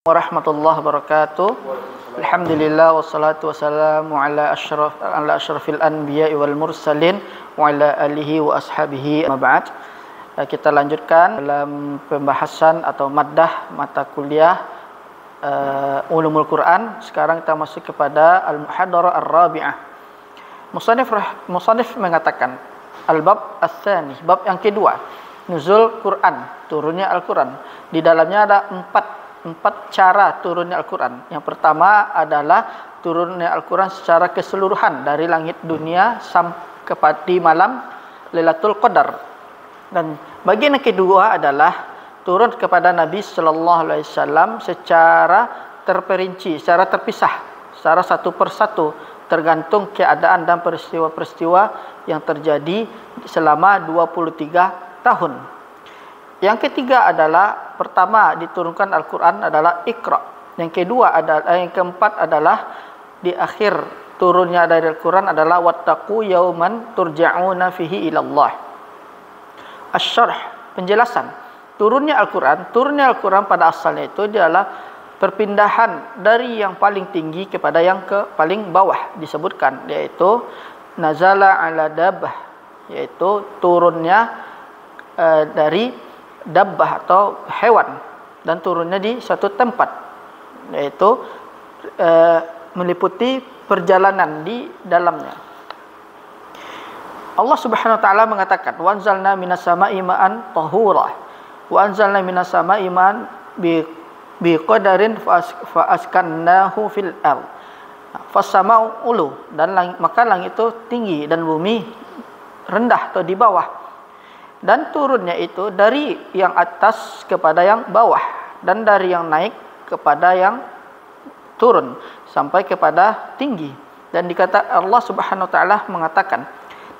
Warahmatullahi wabarakatuh. Alhamdulillah wassalatu wassalamu ala asyrafil anbiya'i wal mursalin wa ala alihi wa ashabihi amma ba'd. Kita lanjutkan dalam pembahasan atau maddah mata kuliah Ulumul Quran. Sekarang kita masuk kepada Al-Muhadarah Ar-Rabi'ah. Musannif mengatakan Al-Bab Ats-Tsani, bab yang kedua, Nuzul Quran, turunnya Al-Quran. Di dalamnya ada empat cara turunnya Al-Quran. Yang pertama adalah turunnya Al-Quran secara keseluruhan dari langit dunia sampai di malam Lailatul Qadar. Dan bagian yang kedua adalah turun kepada Nabi sallallahu alaihi wasallam secara terperinci, secara terpisah, secara satu persatu, tergantung keadaan dan peristiwa-peristiwa yang terjadi selama 23 tahun. Yang ketiga adalah pertama diturunkan Al-Quran adalah Iqra. Yang kedua adalah yang keempat adalah di akhir turunnya dari Al-Quran adalah wattaqu yauman turja'una fihi ila Allah. Asy-syarh, penjelasan. Turunnya Al-Quran pada asalnya itu adalah perpindahan dari yang paling tinggi kepada yang paling bawah, disebutkan yaitu nazala ala dabbah, yaitu turunnya dari dabbah atau hewan, dan turunnya di satu tempat, yaitu meliputi perjalanan di dalamnya. Allah Subhanahu wa taala mengatakan wa anzalna minas sama'i ma'an tahura wa anzalna minas sama'i ma'an bi qadarin fa askannahu fil ard fasama'u ulu, dan maka langit itu tinggi dan bumi rendah atau di bawah. Dan turunnya itu dari yang atas kepada yang bawah, dan dari yang naik kepada yang turun sampai kepada tinggi. Dan dikata Allah Subhanahu wa taala mengatakan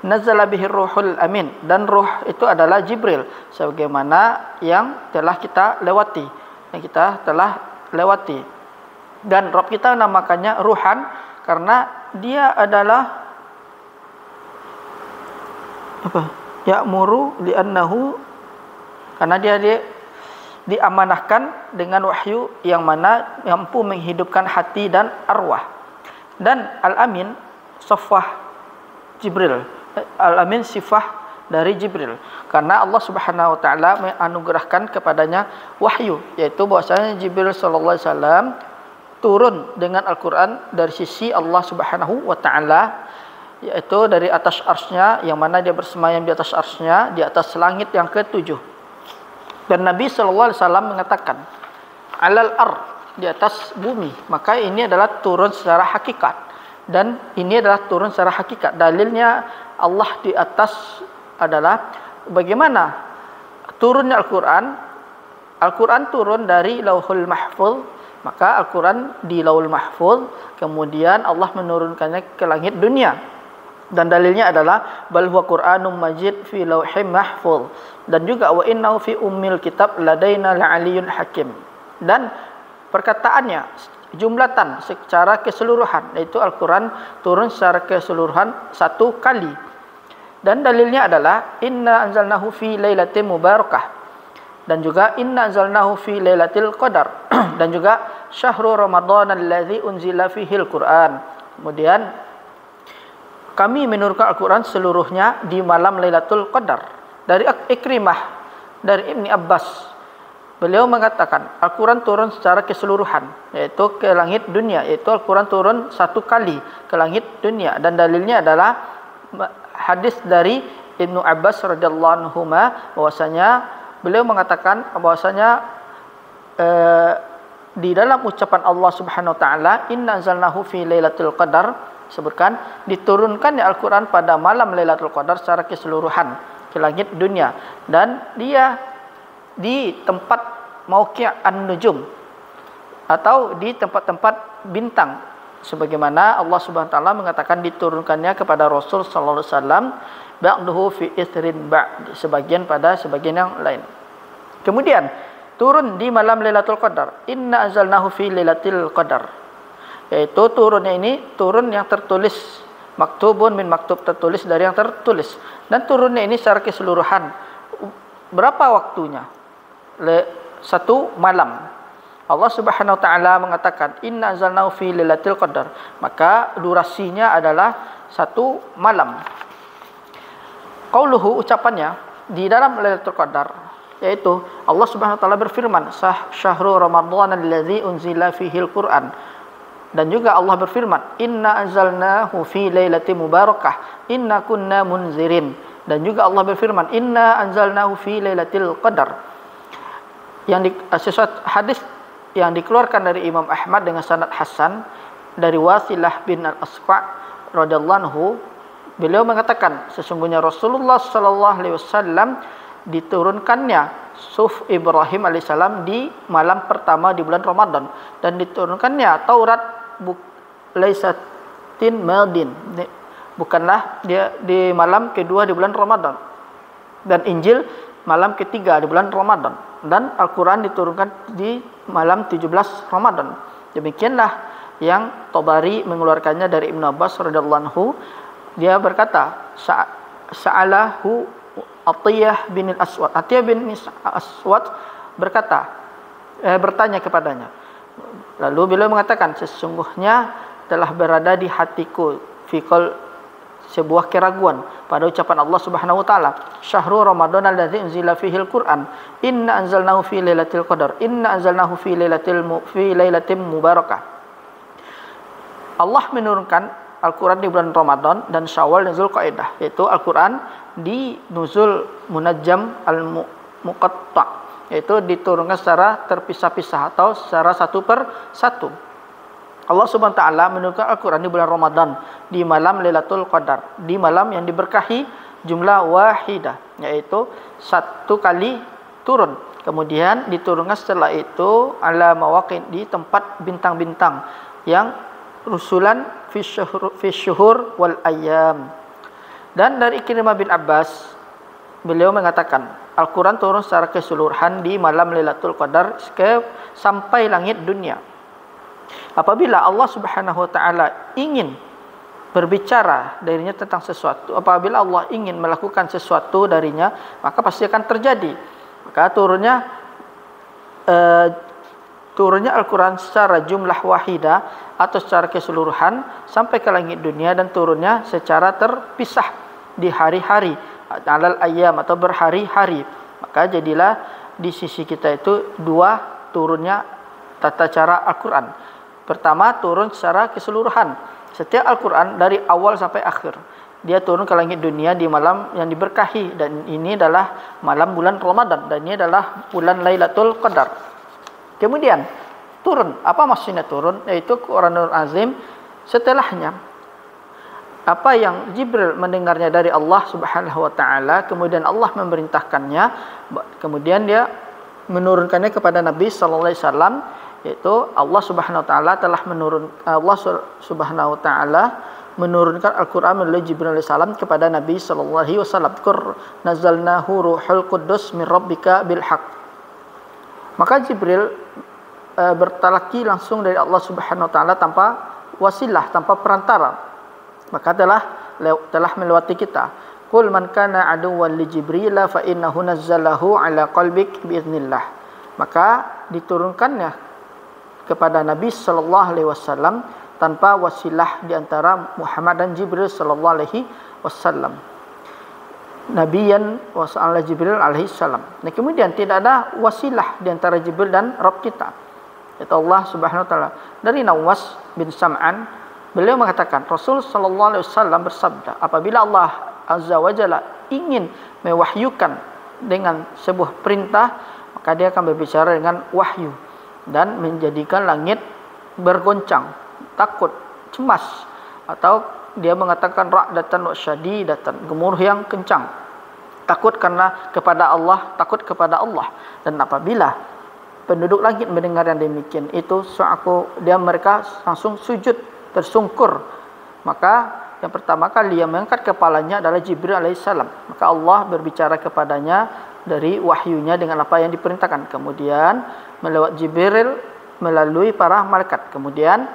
nazala bihi ruhul amin, dan ruh itu adalah Jibril, sebagaimana yang telah kita lewati. Dan Rabb kita namakannya Ruhan karena dia adalah ya'muru li'annahu, karena dia diamanahkan dengan wahyu yang mana mampu menghidupkan hati dan arwah. Dan Al-Amin sifah Jibril, Al-Amin sifah dari Jibril, karena Allah Subhanahu wa taala menganugerahkan kepadanya wahyu, yaitu bahwasanya Jibril sallallahu alaihi wasallam turun dengan Al-Qur'an dari sisi Allah Subhanahu wa taala, yaitu dari atas arsy-Nya, yang mana dia bersemayam di atas arsy-Nya, di atas langit yang ke-7. Dan Nabi sallallahu alaihi wasallam mengatakan alal di atas bumi, maka ini adalah turun secara hakikat, dan ini adalah turun secara hakikat. Dalilnya Allah di atas adalah bagaimana turunnya Al-Quran. Al-Quran turun dari Lauhul Mahfuz, maka Al-Quran di Lauhul Mahfuz, kemudian Allah menurunkannya ke langit dunia. Dan dalilnya adalah bal huwa Qur'anum Majid fi Lauhim Mahfuz, dan juga wa innahu fi ummil kitab ladaina la'aliyyun hakim. Dan perkataannya jumlatan secara keseluruhan, yaitu Al-Quran turun secara keseluruhan satu kali. Dan dalilnya adalah inna anzalnahu fi lailatin mubarakah, dan juga inna anzalnahu fi lailatul qadar dan juga syahrul ramadhan allazi unzila fihil Qur'an. Kemudian kami menurunkan Al-Quran seluruhnya di malam Lailatul Qadar. Dari Ikrimah, dari Ibni Abbas, beliau mengatakan Al-Quran turun secara keseluruhan, yaitu ke langit dunia, yaitu Al-Quran turun satu kali ke langit dunia. Dan dalilnya adalah hadis dari Ibnu Abbas radhiyallahu anhu, bahwasanya beliau mengatakan bahwasanya di dalam ucapan Allah Subhanahu wa taala inna anzalnahu fi lailatul qadar, sebutkan diturunkannya Al-Quran pada malam Lailatul Qadar secara keseluruhan ke langit dunia, dan dia di tempat mauqi' an-nujum atau di tempat-tempat bintang, sebagaimana Allah Subhanahu wa taala mengatakan diturunkannya kepada Rasul sallallahu alaihi wasallam ba'duhu fi ithrin ba'd, sebagian pada sebagian yang lain. Kemudian turun di malam Lailatul Qadar, inna anzalnahu fi lailatul qadar, yaitu turunnya ini turun yang tertulis, maktubun min maktub, tertulis dari yang tertulis. Dan turunnya ini secara keseluruhan. Berapa waktunya? Satu malam. Allah Subhanahu wa taala mengatakan inna anzalnahu fi lailatul qadar, maka durasinya adalah satu malam. Qauluhu, ucapannya di dalam Lailatul Qadar, yaitu Allah Subhanahu wa taala berfirman, syahrul ramadhan allazi unzila fihil Qur'an. Dan juga Allah berfirman, inna anzalnahu fi lailatin mubarakah inna kunna munzirin. Dan juga Allah berfirman, inna anzalnahu fi lailatul qadar. Yang sesuatu hadis yang dikeluarkan dari Imam Ahmad dengan sanad hasan dari Wasilah bin al-Asqa radhiyallahu anhu, beliau mengatakan sesungguhnya Rasulullah sallallahu alaihi wasallam diturunkannya Suhuf Ibrahim alaihissalam di malam pertama di bulan Ramadan, dan diturunkannya Taurat laisatin madin, bukanlah dia di malam kedua di bulan Ramadan, dan Injil malam ketiga di bulan Ramadan, dan Al-Quran diturunkan di malam 17 Ramadan. Demikianlah yang Tabari mengeluarkannya dari Ibn Abbas radhiyallahu anhu. Dia berkata, sa'alahu Atiyah bin al-Aswad. Atiyah bin al-Aswad bertanya kepadanya. Lalu beliau mengatakan, sesungguhnya telah berada di hatiku fikol sebuah keraguan pada ucapan Allah Subhanahu wa taala, syahrul ramadhan allazi unzila fihil Qur'an inna anzalnahu fi lailatul qadar inna anzalnahu fi lailatin mubarakah. Allah menurunkan Al-Quran di bulan Ramadan dan Syawal dan Zulqa'dah, yaitu Al-Quran di nuzul munajjam al-muqatta', yaitu diturunkan secara terpisah-pisah atau secara satu per satu. Allah Subhanahu wa taala menurunkan Al-Quran di bulan Ramadan di malam Lailatul Qadar, di malam yang diberkahi jumlah wahidah, yaitu satu kali turun. Kemudian diturunkan setelah itu ala mawaqit, di tempat bintang-bintang yang rusulan fi syuhur wal ayyam. Dan dari Ikrimah bin Abbas, beliau mengatakan Al-Quran turun secara keseluruhan di malam Lailatul Qadar sampai langit dunia. Apabila Allah Subhanahu wa taala ingin berbicara darinya tentang sesuatu, apabila Allah ingin melakukan sesuatu darinya, maka pasti akan terjadi. Maka turunnya Al-Quran secara jumlah wahidah atau secara keseluruhan sampai ke langit dunia, dan turunnya secara terpisah di hari-hari, alal ayyam atau berhari-hari. Maka jadilah di sisi kita itu dua turunnya tata cara Al-Quran. Pertama, turun secara keseluruhan. Setiap Al-Quran dari awal sampai akhir, dia turun ke langit dunia di malam yang diberkahi, dan ini adalah malam bulan Ramadan, dan ini adalah bulan Lailatul Qadar. Kemudian turun, apa maksudnya turun? Yaitu Quranul Azim setelahnya. Apa yang Jibril mendengarnya dari Allah Subhanahu wa taala, kemudian Allah memerintahkannya, kemudian dia menurunkannya kepada Nabi sallallahu alaihi wasallam, yaitu Allah Subhanahu wa taala telah menurunkan Al-Qur'an melalui Jibril alaihi salam kepada Nabi sallallahu alaihi wasallam. Nazalnahu ruhul qudus min rabbika bil haqq. Maka Jibril bertalaki langsung dari Allah Subhanahu wa taala tanpa wasilah, tanpa perantara. Maka telah melewati kita. Qul man kana aduwwan li Jibril fa innahu nazzalahu ala qalbik biiznillah. Maka diturunkannya kepada Nabi sallallahu alaihi wasallam tanpa wasilah di antara Muhammad dan Jibril sallallahu alaihi wasallam. Nabiyan wa sa'ala Jibril alaihi salam. Nah, kemudian tidak ada wasilah di antara Jibril dan Rabb kita, yaitu Allah Subhanahu wa taala. Dari Nawas bin Sam'an, beliau mengatakan Rasul sallallahu alaihi wasallam bersabda, apabila Allah azza wa jalla ingin mewahyukan dengan sebuah perintah, maka dia akan berbicara dengan wahyu dan menjadikan langit bergoncang, takut, cemas, atau dia mengatakan ra'datan wa syadidatan, gemuruh yang kencang, takut karena kepada Allah, takut kepada Allah. Dan apabila penduduk langit mendengar yang demikian itu, mereka langsung sujud, tersungkur. Maka yang pertama kali yang mengangkat kepalanya adalah Jibril alaihissalam. Maka Allah berbicara kepadanya dari wahyunya dengan apa yang diperintahkan. Kemudian melewat Jibril melalui para malaikat. Kemudian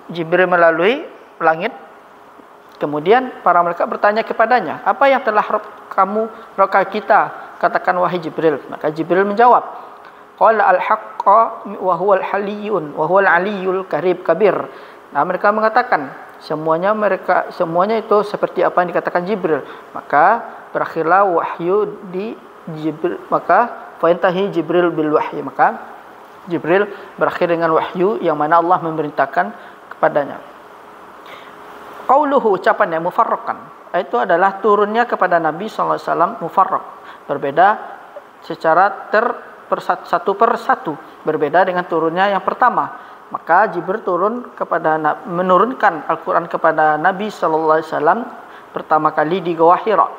Jibril melalui langit. Kemudian para malaikat bertanya kepadanya, apa yang telah Rabb kita katakan wahai Jibril? Maka Jibril menjawab, qala al-haqqa wa huwa al-haliyun wa huwa al-aliyul kabir. Nah, mereka mengatakan semuanya itu seperti apa yang dikatakan Jibril. Maka berakhirlah wahyu di Jibril, maka faintahi Jibril bil wahyi, maka Jibril berakhir dengan wahyu yang mana Allah memerintahkan kepadanya. Qauluhu, ucapannya mufarraqan, itu adalah turunnya kepada Nabi sallallahu alaihi wasallam mufarraq, berbeda secara satu per satu, berbeda dengan turunnya yang pertama. Maka Jibril menurunkan Al-Quran kepada Nabi sallallahu alaihi wasallam pertama kali di Gua Hira,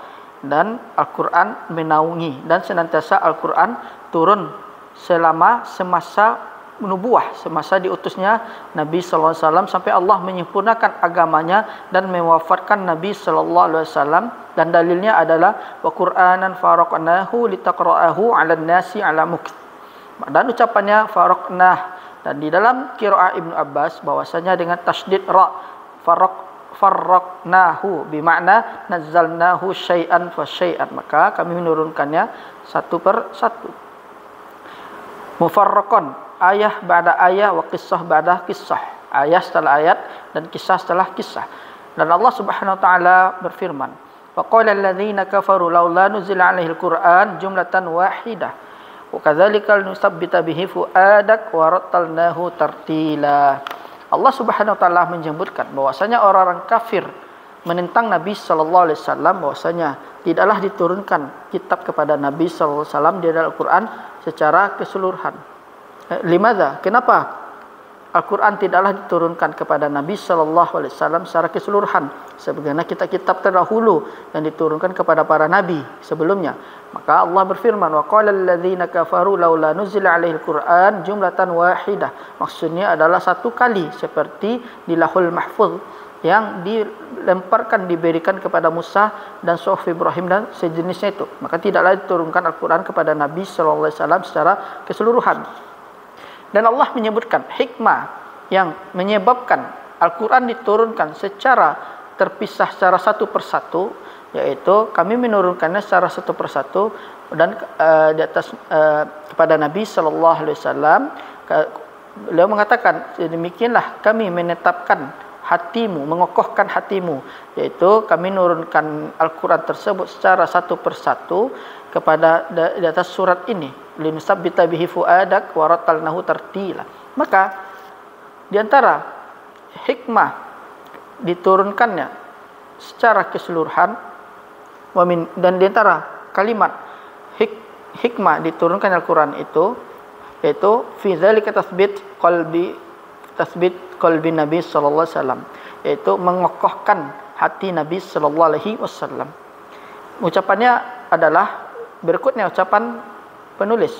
dan Al-Quran menaungi, dan senantiasa Al-Quran turun selama semasa nubuah, semasa diutusnya Nabi sallallahu alaihi wasallam, sampai Allah menyempurnakan agamanya dan mewafatkan Nabi sallallahu alaihi wasallam. Dan dalilnya adalah wa Qur'anan faraqnahu litaqra'ahu 'alan nasi 'ala mukth. Dan ucapannya faraqnah, dan di dalam qiraah Ibnu Abbas bahwasanya dengan tasydid ra, farraqnahu bermakna nazzalnahu syai'an fa syai'an, maka kami menurunkannya satu per satu. Mufarraqan, ayah ba'da ayah wa qissah ba'da qissah, ayat setelah ayat dan kisah setelah kisah. Dan Allah Subhanahu wa taala berfirman, wa qala alladziina kafaru laula nuzila 'alaihil qur'an jumlatan wahidah wa kadzalika linusabbita bihi fuadak wa rattalnahu tartila. Allah Subhanahu wa taala menyebutkan bahwasanya orang-orang kafir menentang Nabi sallallahu alaihi wasallam, bahwasanya tidaklah diturunkan kitab kepada Nabi sallallahu alaihi wasallam di dalam Al-Qur'an secara keseluruhan. Limadza? Kenapa Al-Quran tidaklah diturunkan kepada Nabi sallallahu alaihi wasallam secara keseluruhan sebagaimana kitab-kitab terdahulu yang diturunkan kepada para nabi sebelumnya? Maka Allah berfirman, wa qala alladziina kafaru laula nuzila 'alaihil Qur'an jumlatan wahidah. Maksudnya adalah satu kali seperti di Lauhul Mahfuz yang diberikan kepada Musa dan Suhuf Ibrahim dan sejenisnya itu. Maka tidaklah diturunkan Al-Quran kepada Nabi sallallahu alaihi wasallam secara keseluruhan. Dan Allah menyebutkan hikmah yang menyebabkan Al-Quran diturunkan secara terpisah secara satu persatu, yaitu kami menurunkannya secara satu persatu dan di atas kepada Nabi sallallahu alaihi wasallam. Beliau mengatakan, demikianlah kami menetapkan hatimu, mengokohkan hatimu, yaitu kami menurunkan Al-Quran tersebut secara satu persatu kepada di atas surat ini, linusabbita bihi fuadak wa rattalnahu tartila. Maka di antara hikmah diturunkannya secara keseluruhan dan di antara kalimat hikmah diturunkan Al-Quran itu, yaitu fi dzalika tasbit qalbi Nabi sallallahu alaihi wasallam, yaitu mengokohkan hati Nabi sallallahu alaihi wasallam. Ucapannya adalah berikutnya ucapan penulis,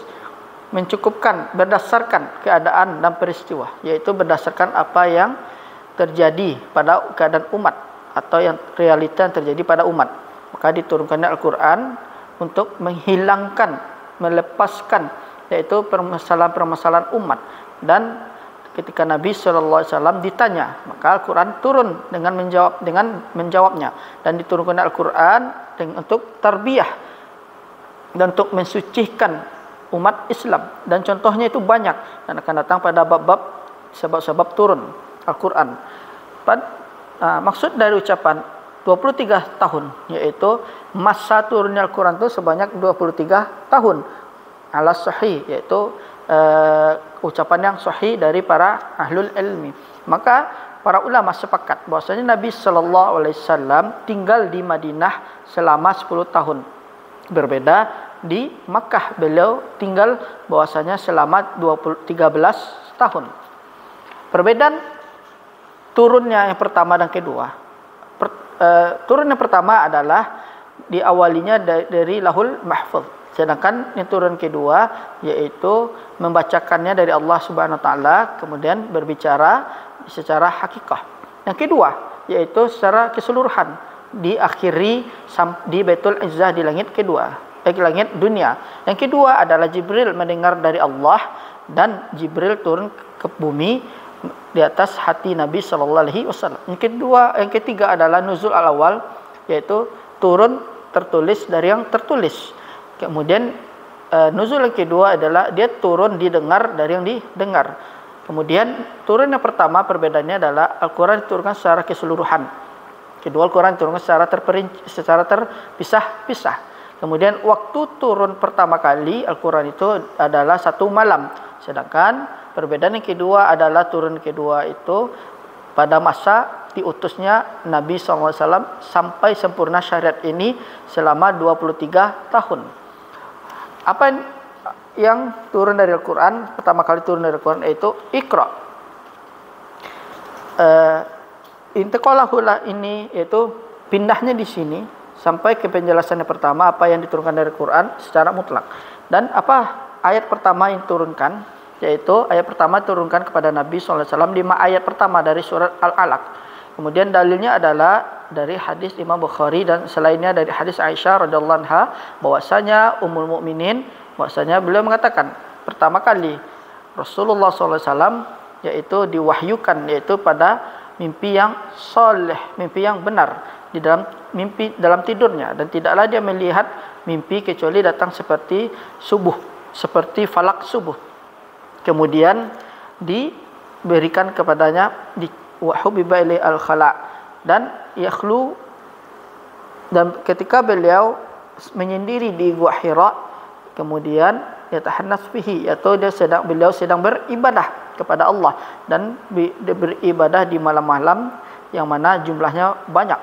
mencukupkan berdasarkan keadaan dan peristiwa, yaitu berdasarkan apa yang terjadi pada keadaan umat atau yang realita yang terjadi pada umat. Maka diturunkannya Al-Quran untuk menghilangkan, melepaskan, yaitu permasalahan-permasalahan umat. Dan ketika Nabi SAW ditanya, maka Al-Quran turun dengan menjawabnya, dan diturunkan Al-Quran untuk tarbiyah dan untuk mensucikan umat Islam. Dan contohnya itu banyak dan akan datang pada bab-bab sebab-sebab turun Al-Quran. Maksud dari ucapan 23 tahun, yaitu masa turunnya Al-Quran itu sebanyak 23 tahun ala sahih, yaitu ucapan yang sahih dari para ahlul ilmi. Maka para ulama sepakat bahwasanya Nabi sallallahu alaihi wasallam tinggal di Madinah selama 10 tahun. Berbeda di Makkah, beliau tinggal bahwasanya selama 13 tahun. Perbedaan turunnya yang pertama dan kedua. Turun yang pertama adalah diawalinya dari Lauhul Mahfuz. Sedangkan yang turun kedua yaitu membacakannya dari Allah Subhanahu wa taala, kemudian berbicara secara hakikah. Yang kedua yaitu secara keseluruhan, diakhiri di Baitul Izzah, di langit kedua, langit dunia. Yang kedua adalah Jibril mendengar dari Allah, dan Jibril turun ke bumi di atas hati Nabi sallallahu alaihi wasallam. Yang ketiga adalah nuzul al-awal, yaitu turun tertulis dari yang tertulis. Kemudian nuzul yang kedua adalah dia turun didengar dari yang didengar. Kemudian turun yang pertama perbedaannya adalah Al-Quran diturunkan secara keseluruhan. Kedua, Al-Quran diturunkan secara terpisah-pisah. Kemudian waktu turun pertama kali Al-Quran itu adalah 1 malam. Sedangkan perbedaan yang kedua adalah turun kedua itu pada masa diutusnya Nabi SAW sampai sempurna syariat ini selama 23 tahun. Apa yang turun dari Al-Quran, pertama kali turun dari Al-Quran yaitu Iqra. Intiqalahullah ini yaitu pindahnya di sini sampai ke penjelasan yang pertama apa yang diturunkan dari Al-Quran secara mutlak. Dan apa ayat pertama yang turunkan, yaitu ayat pertama turunkan kepada Nabi SAW 5 ayat pertama dari surat Al-Alaq. Kemudian dalilnya adalah dari hadis Imam Bukhari dan selainnya dari hadis Aisyah radhiyallahu anha bahwasanya Ummul Mukminin bahwasanya beliau mengatakan pertama kali Rasulullah SAW yaitu diwahyukan yaitu pada mimpi yang soleh, mimpi yang benar di dalam tidurnya, dan tidaklah dia melihat mimpi kecuali datang seperti subuh, seperti falak subuh. Kemudian diberikan kepadanya di wahubiba ilai al-khala, dan yakhlu, dan ketika beliau menyendiri di Gua Hira, kemudian yatahannas fihi, yaitu beliau sedang beribadah kepada Allah dan beribadah di malam-malam yang mana jumlahnya banyak.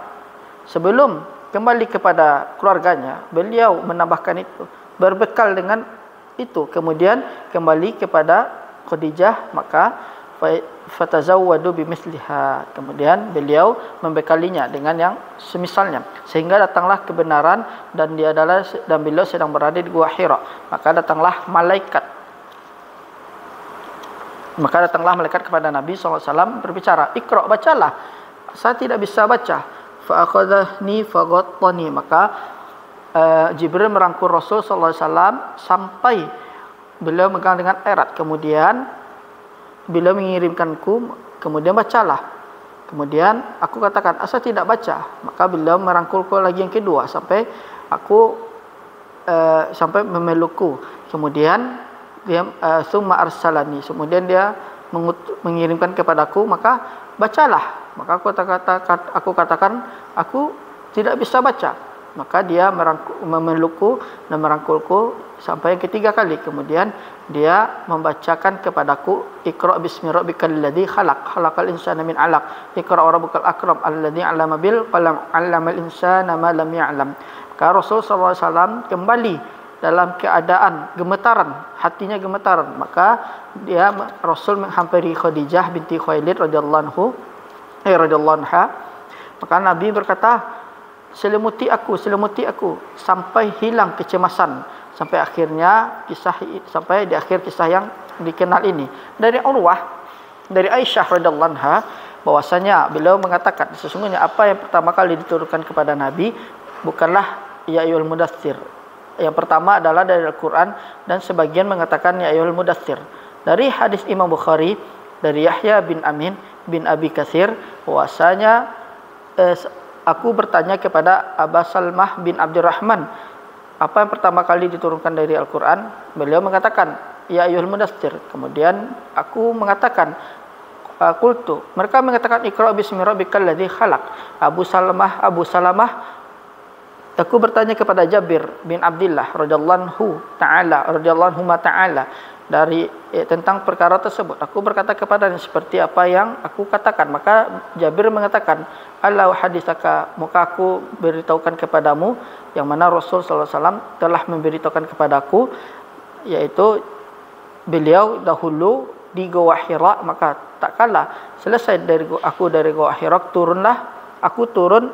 Sebelum kembali kepada keluarganya, beliau menambahkan itu, berbekal dengan itu, kemudian kembali kepada Khadijah, maka fatazawwadu bimisliha, kemudian beliau membekalinya dengan yang semisalnya, sehingga datanglah kebenaran dan beliau sedang berada di Gua Hira, maka datanglah malaikat kepada Nabi SAW berbicara, Iqra, bacalah, saya tidak bisa baca. Fa akhadhani faghattani, maka Jibril merangkul Rasul SAW sampai beliau megang dengan erat, kemudian beliau mengirimkanku, kemudian bacalah. Kemudian aku katakan, saya tidak baca, maka beliau merangkulku lagi yang kedua sampai sampai memelukku. Kemudian dia summa arsalani, kemudian dia mengirimkan kepadaku, maka bacalah. Maka aku katakan aku tidak bisa baca, maka dia memelukku dan merangkulku sampai yang ketiga kali. Kemudian dia membacakan kepadaku, Iqra bismi rabbikal ladzi khalaq, khalaqal insana min 'alaq, Iqra wa rabbukal akram alladzi 'allama bil qalam 'allamal insana ma lam ya'lam. Maka Rasulullah SAW kembali dalam keadaan gemetaran, hatinya gemetaran. Maka Rasul menghampiri Khadijah binti Khuwailid radhiyallahu anha. Maka Nabi berkata, selimuti aku sampai hilang kecemasan, sampai di akhir kisah yang dikenal ini dari Urwah, dari Aisyah radhiyallahu anha, bahwasanya beliau mengatakan sesungguhnya apa yang pertama kali diturunkan kepada Nabi bukanlah ya ayyuhal mudaththir. Yang pertama adalah dari Al-Quran, dan sebagian mengatakan ya ayyuhal mudaththir. Dari hadis Imam Bukhari dari Yahya bin Amin bin Abi Katsir bahwasanya aku bertanya kepada Aba Salmah bin Abdurrahman, apa yang pertama kali diturunkan dari Al-Quran? Beliau mengatakan ya ayyuhal mudaththir. Kemudian aku mengatakan qultu, mereka mengatakan Iqra bismi rabbikal ladzi khalaq. Abu Salamah, aku bertanya kepada Jabir bin Abdullah radhiyallahu ta'ala dari tentang perkara tersebut. Aku berkata kepadanya seperti apa yang aku katakan. Maka Jabir mengatakan, Allah hadisaka, maka aku beritahukan kepadamu yang mana Rasul sallallahu alaihi wasallam telah memberitahukan kepadaku, yaitu beliau dahulu di Gua Hira, maka tak kala selesai dari Gua Hira, aku turun,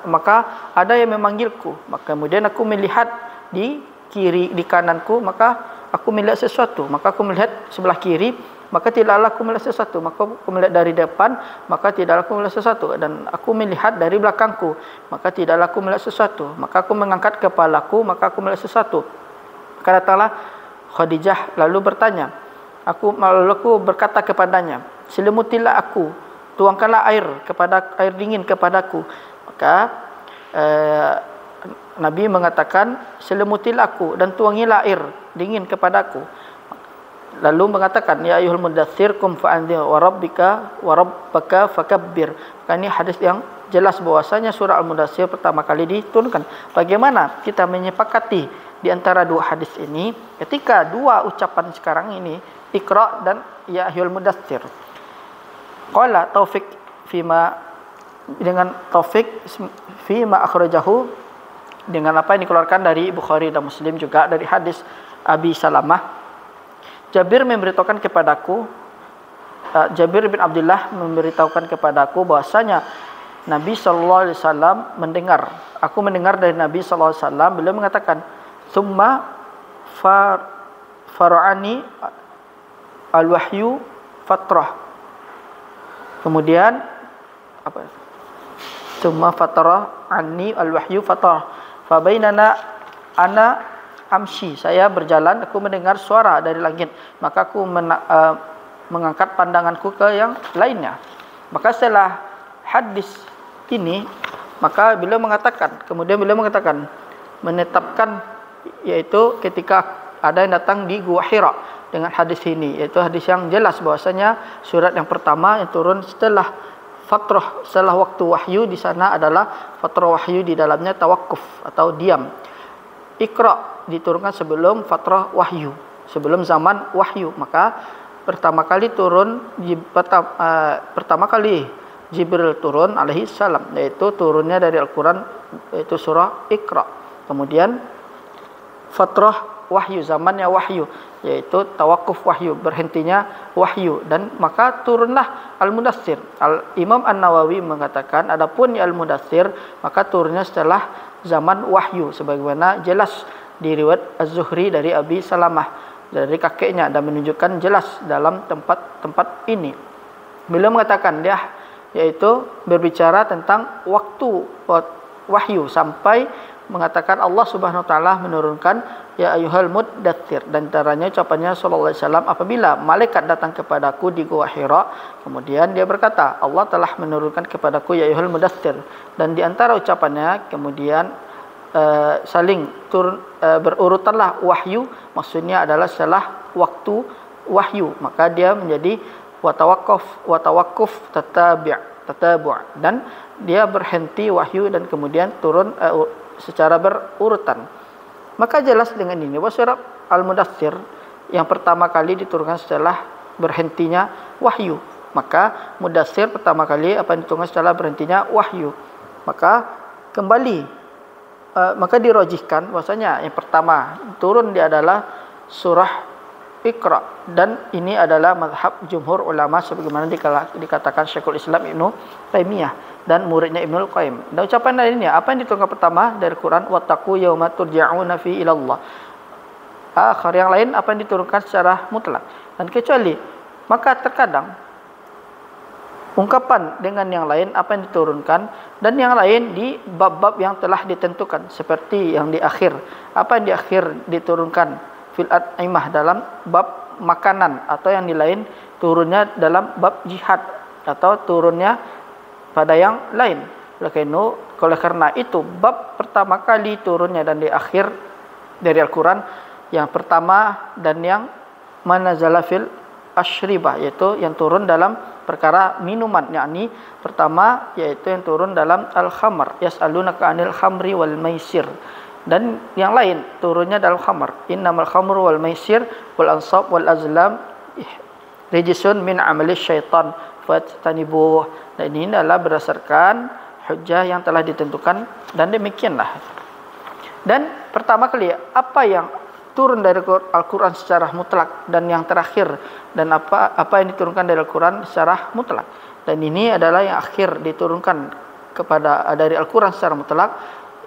maka ada yang memanggilku, maka kemudian aku melihat di kiri, di kananku, maka aku melihat sesuatu, maka aku melihat sebelah kiri, maka tidaklah aku melihat sesuatu, maka aku melihat dari depan, maka tidaklah aku melihat sesuatu, dan aku melihat dari belakangku, maka tidaklah aku melihat sesuatu, maka aku mengangkat kepalaku, maka aku melihat sesuatu. Maka datanglah Khadijah lalu bertanya, lalu aku berkata kepadanya, selimutilah aku, tuangkanlah air dingin kepadaku. Maka Nabi mengatakan, selimutilah aku dan tuangilah air dingin kepadaku. Lalu mengatakan, ya ayyuhal mudaththir qum fa'anzir wa rabbaka fakabbir. Ini hadis yang jelas bahwasanya surah Al-Mudaththir pertama kali diturunkan. Bagaimana kita menyepakati di antara dua hadis ini ketika dua ucapan sekarang ini, Iqra dan ya ayyuhal mudaththir. Qala Taufik fima, dengan Taufik fima akhrajahu, dengan apa yang dikeluarkan dari Bukhari dan Muslim juga dari hadis Abi Salamah. Jabir memberitahukan kepadaku, Jabir bin Abdullah memberitahukan kepadaku bahwasanya Nabi sallallahu alaihi wasallam mendengar, aku mendengar dari Nabi sallallahu alaihi wasallam, beliau mengatakan, "Tsumma fara'ani al-wahyu fatrah." Kemudian apa? "Tsumma fatara anni al-wahyu fatrah." Fa bainana ana amshi, saya berjalan, aku mendengar suara dari langit, maka aku mengangkat pandanganku ke yang lainnya. Maka setelah hadis ini, maka beliau mengatakan, kemudian beliau mengatakan, menetapkan, yaitu ketika ada yang datang di Gua Hira dengan hadis ini, yaitu hadis yang jelas bahwasanya surat yang pertama yang turun setelah fatrah, setelah waktu wahyu, di sana adalah fatrah wahyu, di dalamnya tawakuf atau diam. Iqra diturunkan sebelum fatrah wahyu, sebelum zaman wahyu. Maka pertama kali turun, pertama kali Jibril turun alaihi salam, yaitu turunnya dari Al-Quran, yaitu surah Iqra. Kemudian fatrah wahyu, zamannya wahyu, yaitu tawakuf wahyu, berhentinya wahyu, dan maka turunlah Al-Mudaththir. Imam An-Nawawi mengatakan, adapun Al-Mudaththir maka turunnya setelah zaman wahyu, sebagaimana jelas di riwayat Az-Zuhri dari Abi Salamah dari kakeknya, dan menunjukkan jelas dalam tempat ini. Beliau mengatakan dia yaitu berbicara tentang waktu wahyu sampai mengatakan Allah Subhanahu wa taala menurunkan ya ayyuhal muddaththir, dan caranya ucapannya sallallahu alaihi wasallam apabila malaikat datang kepadaku di Gua Hira, kemudian dia berkata Allah telah menurunkan kepadaku ya ayyuhal muddaththir, dan di antara ucapannya kemudian saling turun, berurutanlah wahyu, maksudnya adalah setelah waktu wahyu, maka dia menjadi watawakuf tatabu', dan dia berhenti wahyu dan kemudian turun secara berurutan. Maka jelas dengan ini bahwa surat Al-Mudaththir yang pertama kali diturunkan setelah berhentinya wahyu. Maka Mudaththir pertama kali apa yang diturunkan setelah berhentinya wahyu. Maka kembali maka dirojihkan bahwasanya yang pertama turun dia adalah surah Iqra, dan ini adalah mazhab jumhur ulama sebagaimana dikatakan Syekhul Islam Ibnu Taimiyah dan muridnya Ibnul Qayyim. Dan ucapan lainnya apa yang diturunkan pertama dari Quran, wattaqu yauma turja'una fi ilallah. Akhir yang lain apa yang diturunkan secara mutlak. Dan kecuali maka terkadang ungkapan dengan yang lain apa yang diturunkan, dan yang lain di bab-bab yang telah ditentukan, seperti yang di akhir. Apa yang di akhir diturunkan fil at'imah dalam bab makanan, atau yang di lain turunnya dalam bab jihad, atau turunnya pada yang lain. Oleh karena itu bab pertama kali turunnya dan di akhir dari Al-Quran, yang pertama dan yang manazala fil asyribah, yaitu yang turun dalam perkara minuman, yakni pertama yaitu yang turun dalam al-khamr, yas'alunaka 'anil khamri wal maisir, dan yang lain turunnya dalam khamar, innamal khamru wal maisir wal ansab wal azlam rijsun min amalis syaitan fajtanibuh. Dan ini adalah berdasarkan hujjah yang telah ditentukan, dan demikianlah. Dan pertama kali apa yang turun dari Al-Quran secara mutlak, dan yang terakhir dan apa yang diturunkan dari Al-Quran secara mutlak, dan ini adalah yang akhir diturunkan dari Al-Quran secara mutlak,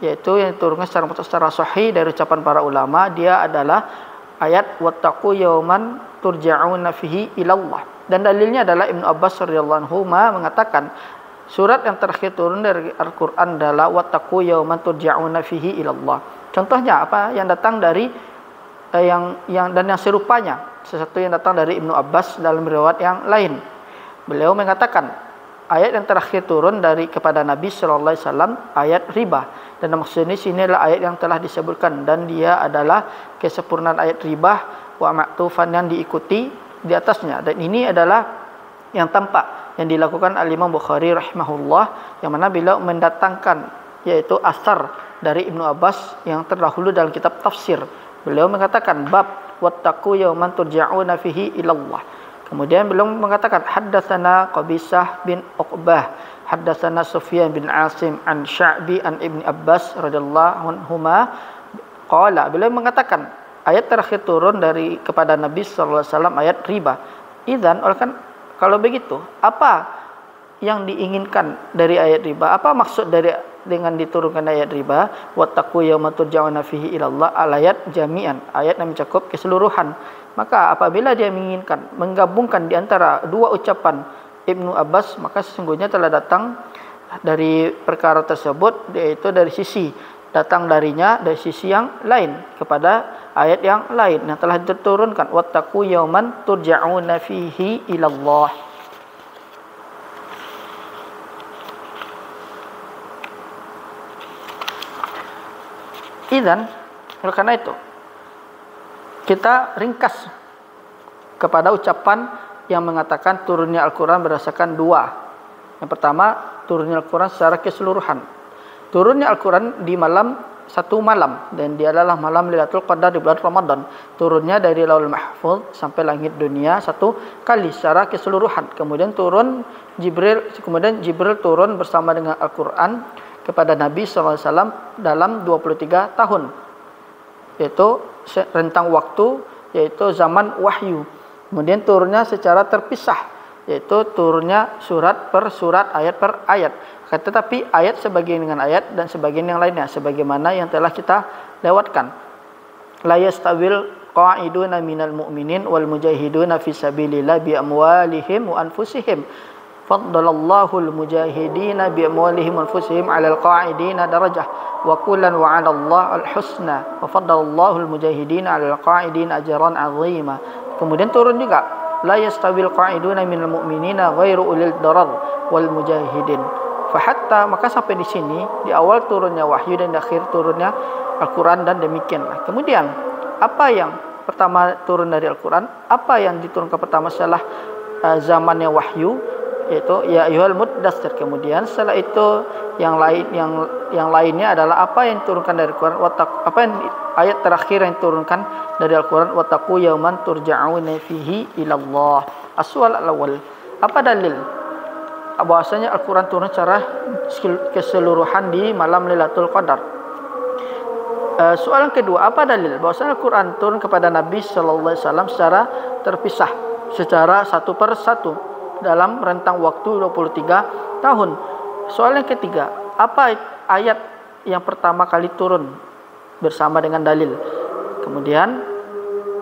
yaitu yang diturunkan secara sahih dari ucapan para ulama, dia adalah ayat wattaqu yauman turja'una fihi ilallah. Dan dalilnya adalah Ibnu Abbas radhiyallahu anhu mengatakan surat yang terakhir turun dari Al-Quran adalah wattaqu yauman turja'una fihi ilallah. Contohnya apa yang datang dari yang serupanya, sesuatu yang datang dari Ibnu Abbas dalam riwayat yang lain. Beliau mengatakan ayat yang terakhir turun kepada Nabi sallallahu alaihi wasallam ayat riba, Dan maksudnya sini adalah ayat yang telah disebutkan dan dia adalah kesempurnaan ayat ribah wa ma'tufan yang diikuti di atasnya. Dan ini adalah yang tampak yang dilakukan al-Imam Bukhari rahimahullah, yang mana beliau mendatangkan yaitu asar dari Ibnu Abbas yang terdahulu dalam kitab tafsir. Beliau mengatakan bab wattaqu yauman turja'una fihi ilallah. Kemudian beliau mengatakan haddatsana Qabisah bin Uqbah, haddatsana Sufyan bin Asim an Sya'bi an Ibni Abbas radhiyallahu anhuma qala. Beliau mengatakan ayat terakhir turun dari kepada Nabi sallallahu alaihi wasallam ayat riba. Idzan, kalau begitu, apa yang diinginkan dari ayat riba? Apa maksud dengan diturunkan ayat riba? Wattaqu yauman turja'una fihi ilallah, ayat jami'an, ayat yang mencakup keseluruhan. Maka apabila dia menginginkan menggabungkan di antara dua ucapan Ibnu Abbas, maka sesungguhnya telah datang dari perkara tersebut, yaitu dari sisi datang darinya dari sisi yang lain kepada ayat yang lain yang telah diturunkan wattaqu yauman turja'una fihi ilallah. Idzan, oleh karena itu kita ringkas kepada ucapan yang mengatakan turunnya Al-Quran berdasarkan dua. Yang pertama, turunnya Al-Quran secara keseluruhan. Turunnya Al-Quran di satu malam, dan dia adalah malam Lailatul Qadar di bulan Ramadan. Turunnya dari Lauhul Mahfuz sampai langit dunia satu kali secara keseluruhan. Kemudian Jibril turun bersama dengan Al-Quran kepada Nabi SAW dalam 23 tahun. Yaitu rentang waktu, yaitu zaman wahyu. Kemudian turunnya secara terpisah, yaitu turunnya surat per surat, ayat per ayat. Tetapi ayat sebagian dengan ayat dan sebagian yang lainnya, sebagaimana yang telah kita lewatkan. La yastawil qa'iduna minal mu'minin wal mujahiduna fi sabilillah bi amwalihim wa anfusihim. Faddalallahu al-mujahidina bi amwalihim wa anfusihim 'alal qa'idina darajah wa kullan wa'ada Allah al-husna wa faddalallahu al-mujahidina 'alal qa'idina ajran 'azima. Kemudian turun juga la yastawil qa'iduna minal mu'minina ghairu ulil darar wal mujahidin. Fa maka sampai di sini di awal turunnya wahyu dan di akhir turunnya Al-Quran, dan demikianlah. Kemudian apa yang pertama turun dari Al-Quran, apa yang diturunkan pertama setelah zamannya wahyu, yaitu ya ayyuhal muddatsir. Kemudian setelah itu yang lainnya adalah apa yang diturunkan dari Al-Quran, apa yang ayat terakhir yang diturunkan dari Al-Quran, wattaqu yauman turja'una fihi ilallah. As-su'al al-awwal, apa dalil bahwasanya Al-Quran turun secara keseluruhan di malam Lailatul Qadar? Soalan kedua, apa dalil bahwasanya Al-Quran turun kepada Nabi sallallahu alaihi wasallam secara terpisah, secara satu per satu dalam rentang waktu 23 tahun? Soalan ketiga, apa ayat yang pertama kali turun bersama dengan dalil? Kemudian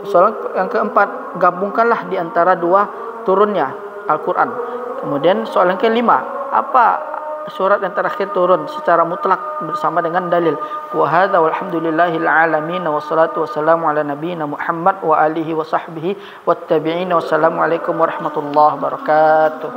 soalan yang keempat, gabungkanlah di antara dua turunnya Al-Quran. Kemudian soalan kelima, apa surat yang terakhir turun secara mutlak bersama dengan dalil? Wa hadza walhamdulillahil alamin wassalatu wassalamu ala nabiyyina Muhammad wa alihi wa sahbihi wattabi'in. Wassalamu alaikum warahmatullahi wabarakatuh.